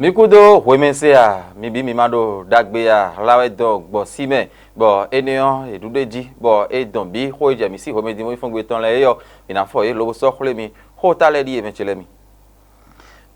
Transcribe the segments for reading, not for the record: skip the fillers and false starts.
Mikudo wemensia mibi mimado dagbea lawedo gbo sime bo eniyan edudeji bo edon bi ho ejemi si homedi mo fun gbe tan le yo inafo e lowo so kule mi ho tale di emechele mi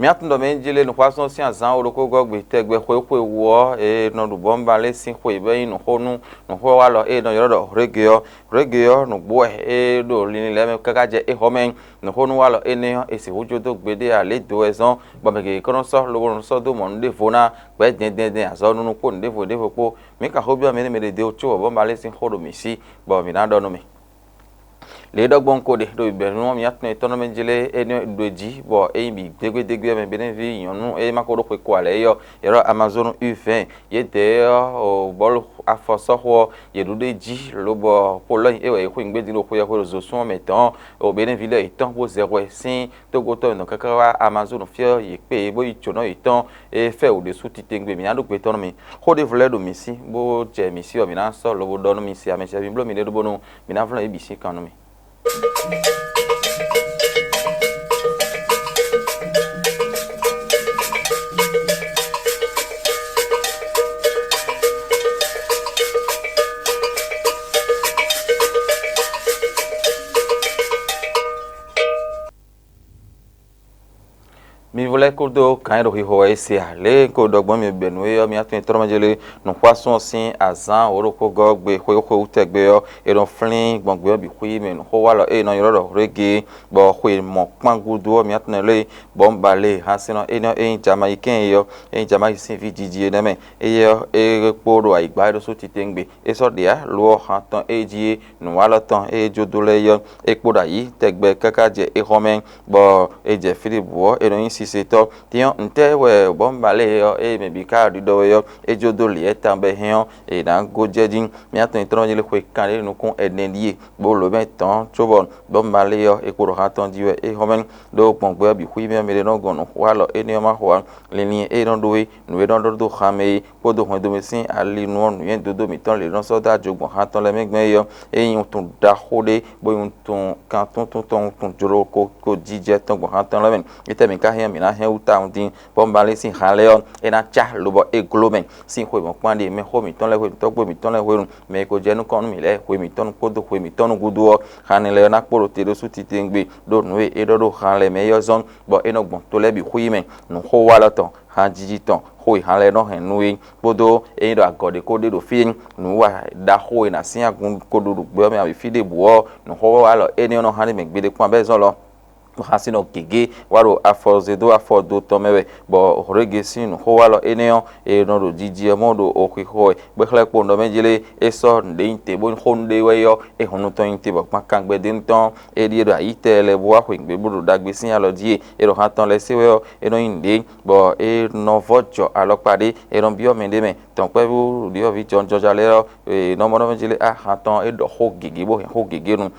mi atundo menjele no kwason si azan oroko gogbe tegbe kwe wo e no du bomba le sin kwe be inu honu no ho wa lo e no yorodo regio no gbo e do lini le me kakaje e homen no honu wa lo eniyan esi wojodo gbede ale do ezon gbamege kono so lo so do mo nde fona gbe den azon nu ko nde fo po mi ka hobia me de ocho bomba le sin hodo mi si bo mi na do no mi le dogbon ko de do ibenu mi atun itono menjele eni doji bo e bi degwe me benevi yonu e makoro ko ko ale yo ero Amazon U20 ye de o bol afoso ho ye do deji lo bo polo e we ko ngbe di lo ko ya ko zo sun metan o benevi le itan bo 0.5 to go to no kaka Amazon fio ye pe bo ichono itan e fe o de su ti tengbe mi adu pe tono mi ko de vle do mi si bo je mi si o mi na so lo bo do no mi si ame se bi blo mi le do bo no mi na vle e bi si kan no mi. Mi voulais que do kan ro hiho ese ale ko dogbon mi benu yo mi atun toro majele no kwason sin azan oroko gogbe ko utegbe yo e don flin gbongbe bi kwi me no ho wa lo e no yoro rege bo kwi mo pangudu mi atun le bombale hasino e no e jamaican yo e jamaican vdj na me e yo e poro aigba do so titengbe e so dia lo han tan eji no wa lo tan e jodole yo e poda yi tegbe kakaje e homen bo e je filibo e no siseto tian nte we bombale yo e me bi ka do yo e jodole e tambe hen e na go jejin mi aton itron le ko kan le no kon enendie bo lo metan chobon bombale yo e ko hatan diwe e homen do pongbe bi hui me me no gono walo e ne ma ho le ni e don do we no don do khame ko do hon do mesin ali no no yen do mi ton le don so da jogun hatan le megbe yo e yun tun da hode bo yun tun kan tun joro ko jije ton go hatan le men ite mi ka mi na he uta undin bombale sin haleon e na cha lobo e glomen sin ko mo pande me ho mi ton le ho to gbo mi ton le ho me ko jenu kon mi le ho mi ton ko do ho mi ton gudu o hanile na poro te do su ti tengbe do nu e do hanle me yo zon bo e no gbon to le bi hui me no ho wa la ton han jiji ton ho hanle no hen nu e bodo e do agode ko de do fin nu wa da ho na sin agun ko do gbo me abi fi de bo no ho wa lo e ni no han me gbe de pon be zon lo hasino gege waro afozedo afodo tomewe bo rege sinu ho walo eneo e no do jiji modo okiko be khle po ndo menjele e so nde inte bo honde weyo e honu to inte bo pakan gbe din ton e di do ayitele bo wa gbe budu dagbe sin alo die e ro hatan le seweyo e no inde bo e no vojo alopade e ron bio mende me ton pe bu dio vi jon jojale e no mo menjele a hatan e do ho gege bo ho gege nu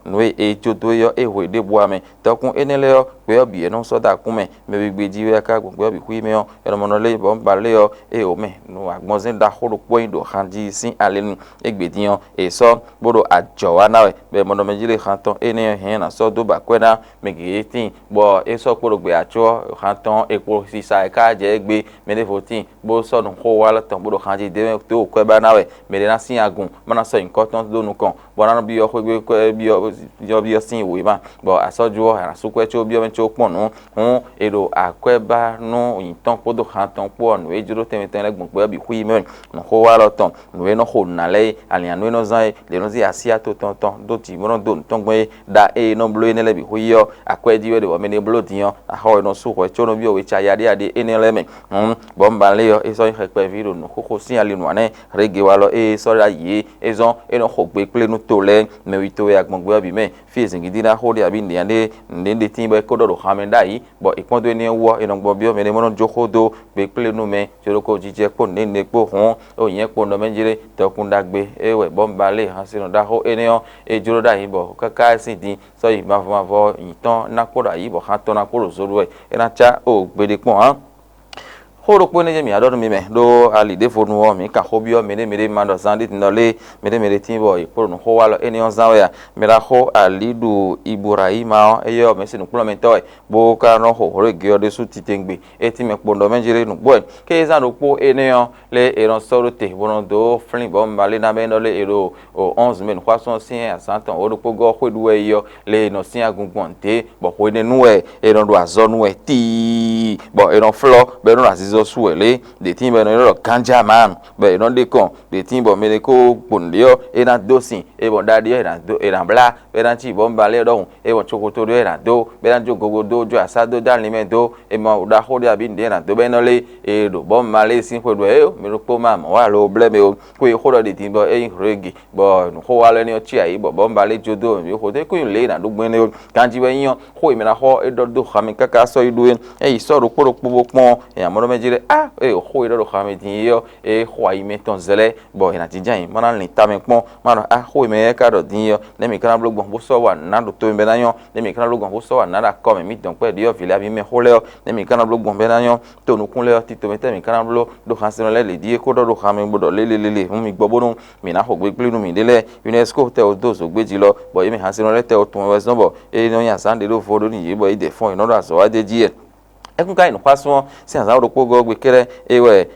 no e jodo yo e ho de bo ame kun enele yo pe obi eno so da kun me gbeji we ka gbogbo obi hui me yo eno mo no le bo ba le yo e o me no agbonzin da horo po indo hanji sin alenu egbedi yo e so bodo ajo wa na we be mo no mejile khanton ene hen na so do ba kwena me ge tin bo e so poro gbe ajo khanton e po si sa e ka je gbe me le fotin bo so no ho wa la ton bodo hanji de to kwe ba na we me le na sin agun mo na so nkan do nu kan bo na bi yo gbe bi yo sin we ma bo asoju asukwe cho bio men cho ponu hun ero akweba no yitan podo hantan po no ejuro temeten le gbonpe bi hui men no ho wa loton no e no ho na le alian no zan le no zi asia to ton do ti mo do ton gbe da e no blo ene le bi hui yo akweji we de wo me ne blo diyan a ho no su ko cho no bio we cha ya de ene le men bomba le yo e so pe viro no ko sin ali no ane rege wa lo e so ra yi e zon e no ho gbe ple no to le me wi to ya gbonpe bi me fi ezingidi na ho de abi ndiande ndende timbe ko do hamenda yi bo ipon do ni wo eno gbo bi o me mo no jokodo gbe ple nu me joroko jije po nene po hon o yen po no menjire to kun dagbe ewe bombale hasino da ho eneo e joro da yin bo kaka sin din so yi ma fo yitan na ko da yi bo ha to na ko ro zoru e na cha o gbede pon han horo po ne je mi adoro mi me do ali de fo nu mi ka hobio mere ma do zandi ndole mere timbo iporo no ho walo eni on zawo ya mera ho alidu iburahima eyo me sinu kulo mento bo ka no ho hore ge ode su titengbe eti me pondo menjire nu boy ke za no po enion le eron sorote bono do flin bo mbale na me no le ero o 11 men kwason sin asantan o po go hwedu eyo le no sin agungbonte bo ho ne nu eron do azonu ti bo eron flo be no azizo suele de timbe no ro kanja man be no de kon de timbo me ko pondio ena dosin e bon dadi era bla be dan ti bon bale do e bon chokoto do era do be dan jo gogo do jo asado dan lime do e ma uda hodi abi ndena do be no le e do bon male sin ko do e me ro po ma wa lo ble me o ko e hodo de timbo e regi bo no ho wa le ni o chi ayi bo bon bale jo do mi ho de ko le na do gben ne kanji we yan ho e me na ho e do khami kaka so idu e so ro poro po pon e amoro mejire e ho e do khami tin yo e ho ayi me ton zele bo ina ti jan mana ni ta me pon mana ho me ka do din yo le mi kan blogbon bo so wa na do to me na yan le mi kan blogbon bo so wa na da ko me mi don pe di yo vile abi me ho le le mi kan blogbon be na yan to nu kun le ti to me te mi kan blo do kan se le di ko do khami gbodo le mi gbo bonu mi na ho gbe plinu mi dele UNESCO te o do so gbeji lo bo mi han se le te o tun we so bo e no yan san de do fo do ni yi bo e de fon ino do aso wa de ji ekun kai no kwaso si anza ro pogo gbe kere ewe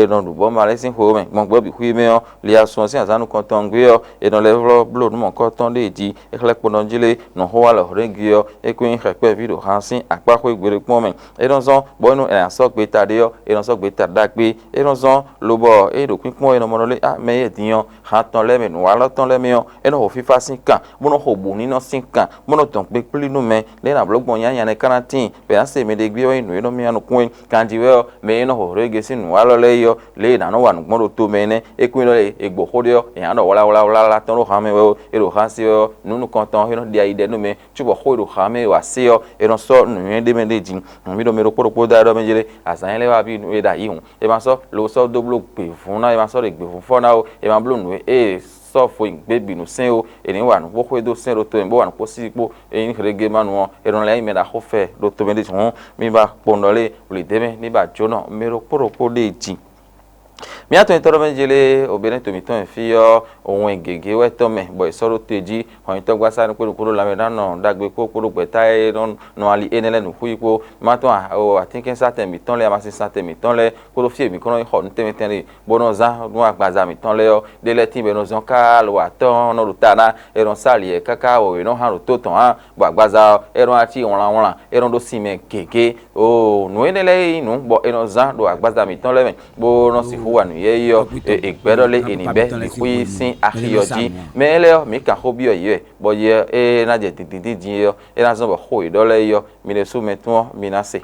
no du bo ma le sin ho me mo gbo bi hui me o li aso si anza nu kon ton gbe o e no le blow no kon ton de ji e kle po no jile no ho wa lo rengi o ekun he pe video han sin apa ko igbere pon me e don so bo nu e aso gbe tade o e don so gbe tada gbe e don so lo bo e do pin pon e no mo no le me ye diyan han ton le me nu wa lo ton le me o e no ho fifa sin kan mo no ho bu ni no sin kan mo no ton pe plinu me le na blogbon yan ne karantin be an se me de gbe o inu no mi anu kun kanji we me no ho rege sinu wa lo le yo le na no wa nu gbon to me ne e kun lo egbo hodio e an do wala ton ro ha me we e ro ha si yo nu kan ton e no dia ide no me chubo ho ro ha me wa si yo e no so nu yen de me de jin mi do me ro poro da do me jere asan le wa bi nu e da yi hun e ma so lo so do blo pe fun na e ma so re gbe fun fo na o e ma blo nu e so fo igbe nu sen o eni wa nu wo ko do sen ro to en bo wa nu po si po en rege manu e ron le me da ho fe do to me de hun mi ba pondole uli deme ni ba jono mero poro de ji mi ato itoro menjele obìnrin to mi ton fi yo ohun egege we to me bo isoro teji hon to gba sanu pelu kuro la me dano dagbe ko kuro peta e no ali enele nu huipo ma to o atinken saten mi ton le ama sin saten mi ton le ko fi mi kono ho nu temi tenri bono za nu agbaza mi ton le yo de le tin be no zon ka lo aton no rutana e ron sali e kaka o no han to ton ha bo agbaza e ron ati won e ron do sime keke o nu enele inu bo e no za do agbaza mi ton le me bo no si huwa nu ye yo egbedole enibe hui sin ahioji mele mi ka hobio ye bo ye na je dindindin yo e na zo bo ho idole yo mi le su metuo mi na se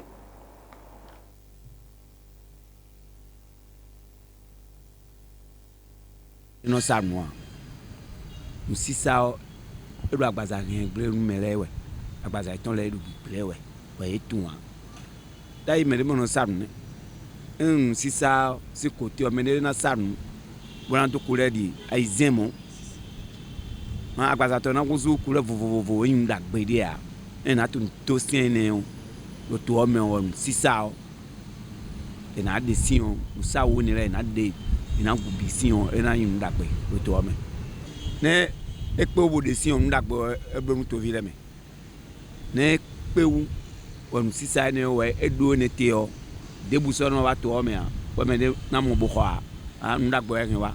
no sarmo musisa e do agbaza yen gbe nu melewe agbaza iton le du plewe we etun dai mele mo no sarmo sisa si côté o menere na sanu bona to kure di aizemo ma agbaza to na kuzu kure vovovo yin da gbe dia e na to sin ne o to o me o sisa o e na de sin o usa wo ni re na de ina gu bi sin o e na yin da gbe to o me ne e pe obo de sin o da gbe ebe mu to vi le me ne pe wu o sisa ne o e do ne te o debu so no wa to o me a o me de na mo bo kwa a nda gbo yen wa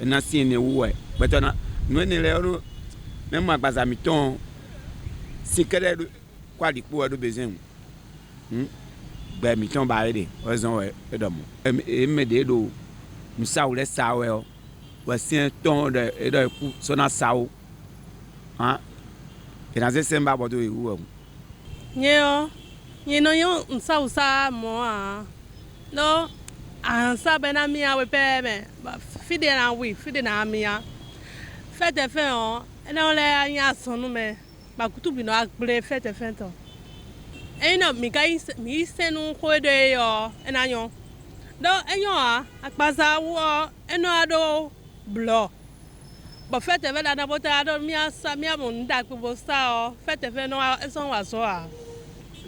na sin ne wu e beto na no ni le o me ma gbaza mi ton sikere kwa di po do bezin gba mi ton ba de o zon we e do mo e me de do mi sa o le sa we o wa sin ton de e do ku so na sa o ha e na se semba bo do e wu o nyeo no yo nsa usa mo a no ansa bena mi a we pe me fide na mi a fete fe o ena ole anya sonu me ba kutu bi no agbre fete fe to eno mi senu ko de yo ena yo do enyo a akpaza wo eno ado blo bo fete fe da bota ado mi asa mi amu nda pe bo sa o fete fe no eso wa so a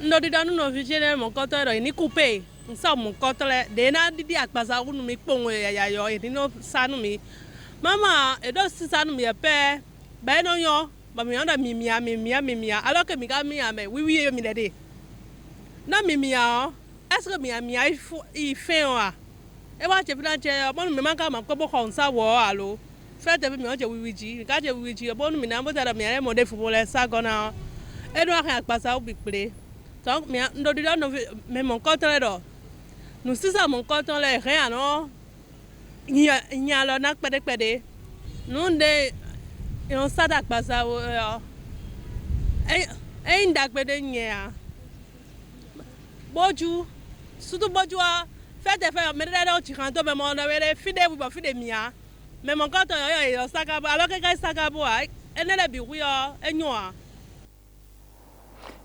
ndo di danu no vigile mo koto ro ni coupe nsa mon kotole de na didi akpasa unu mi kpongo ya yo e no sanu mi mama e do sanu mi pe ba no yo ba mi onda mimia alors que mi ga mi ame oui mi de na mimia est-ce que mi il fait wa e wa che plan che bon mi manka ma ko bo kon sa wo alo fait de mi o je oui ji ga je oui ji bon mi na mo da mi re mo de fu le sa gona e do akpasa obi pere donc mi ndo di no me mon kotole do nous si ça mon coton les rien non il y a là nak pede nous de on ça dak basa e ndak pede nya boju surtout boju fait me de tu rentre mais mon avait fide vous fide mia mais mon coton yo saka alors que kai saka bo ai enele bi wi enyoa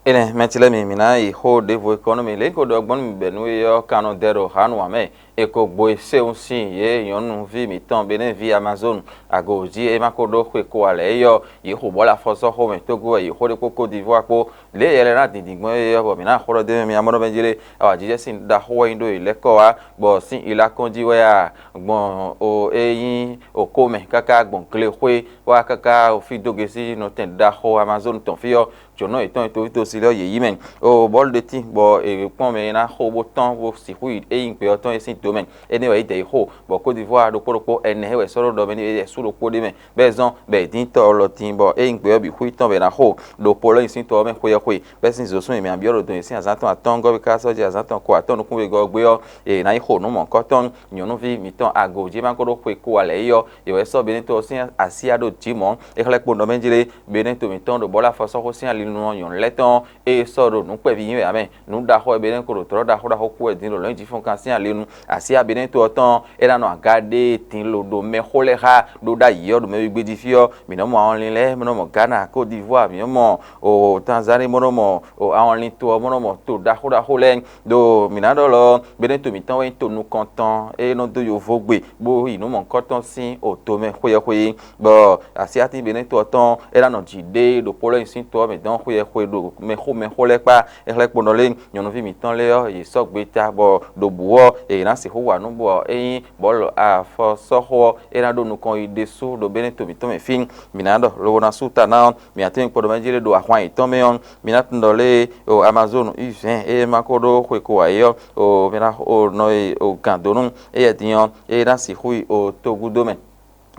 ene metile mi mina I ho devo economy le ko do gbon mi benu yo kanu dero hanu ame e ko gbo se un sin ye yonu vi mi tan bene vi Amazon agoji e makodo ko ko ale yo yi ho bola foso ho me togo yi ho de Côte d'Ivoire ko le yele na didigbon yo bo mina ho de mi amono benjire awa jije sin da ho indo ile ko wa bo sin ila konji we ya gbon o eyin o ko me kaka gbon kle hwe wa kaka o fi dogesi no ten da ho Amazon ton fi yo jono eton to silo ye yimen o bol de ti bo e pon me na ho bo ton bo si hui e yin pe oton e sin domain anyway de ho bo Côte d'Ivoire do poropo ene we soro do me ni su lo ko de me bezon be din to lo tin bo e yin pe bi hui ton be na ho do polo sin to me hui be sin zo sun me ambioro do sin azanton aton go be ka so je azanton ko aton no kun be go gbe yo e na ho no mo koton nyonu vi mi ton agoje man ko do ko ale yo e we so be ni to sin asia do jimon e kle po no menjire be ni to mi ton do bola fo so ko sin ali no yon leton e soro nu pe bi yin amen nu da ho be den ko ro da ho ku e din lo lin ji fun kan sin ale nu asi abeden to ton e na no agade tin lo do me holera do da yo do me gbe di fio mi no mo awon lin le mi no mo Ghana Côte d'Ivoire mi mo o Tanzania mo no mo o awon lin to mo no mo to da ho len do mi na do lo be den to mi ton we to nu kontan e no do yo vogbe bo inu mo kontan sin o to me hoye bo asi ati be den to ton e na no jide do polo sin to me don hoye do me ho le pa e le po no le nyonu vi mi ton le yo e so gbe ta bo do buo e na se ho wa nu bo e bolo a fo so ho e na do nu kon ide su do bene to mi to me fin mi na do lo na suta na mi aten po do manjire do ahwan ito me on mi na tndo le o Amazon u vin e makodo ko ko ayo o mi na o no o kandonu e yedion e na si hui o togudo me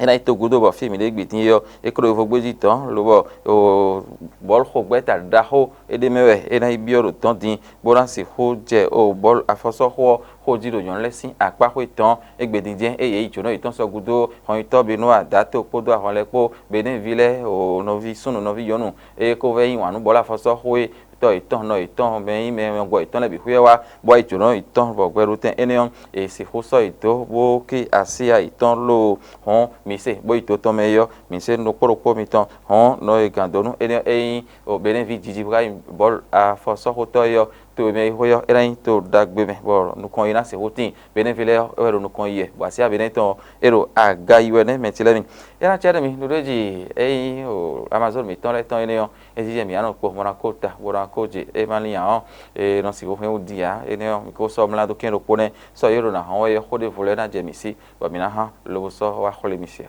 ena itogudo bo fi mi le gbitin yo e kro fo gbeji tan lo bo o bol kho gbeta da ho e de mewe ena ibioro tan din bo ran si ho je o bol afoso ho jiro yon lesin apa ho tan e gbedin je e ye ijono itan so gudo hon ito binu ada to podo ahon lepo beden vile o novi sunu novi yonu e ko ve yin wanu bol afoso ho to itan no itan be yin me go itan le bi huewa bo ijono itan bo gberu ten enion e si ho so ito bo ki asia itan lo hon mi se bo ito to me yo mi se no poropo mi ton hon no e gandonu e o benen vi jiji bra bol a fo so ho to yo to me hoyo erain to dagbe me bo nu kon ina se hotin benen vile ero nu kon ye bo asia benen ton ero aga iwe ne metile mi era chere mi nu reji o Amazon mi ton le ton ene yo e jije mi ano po mona kota bora koje e mali ya e no si ho o dia ene yo mi ko so mla do ken ro pone so yero na ho ye ho de vole na je mi si bo mi na ha lo so wa khole mi si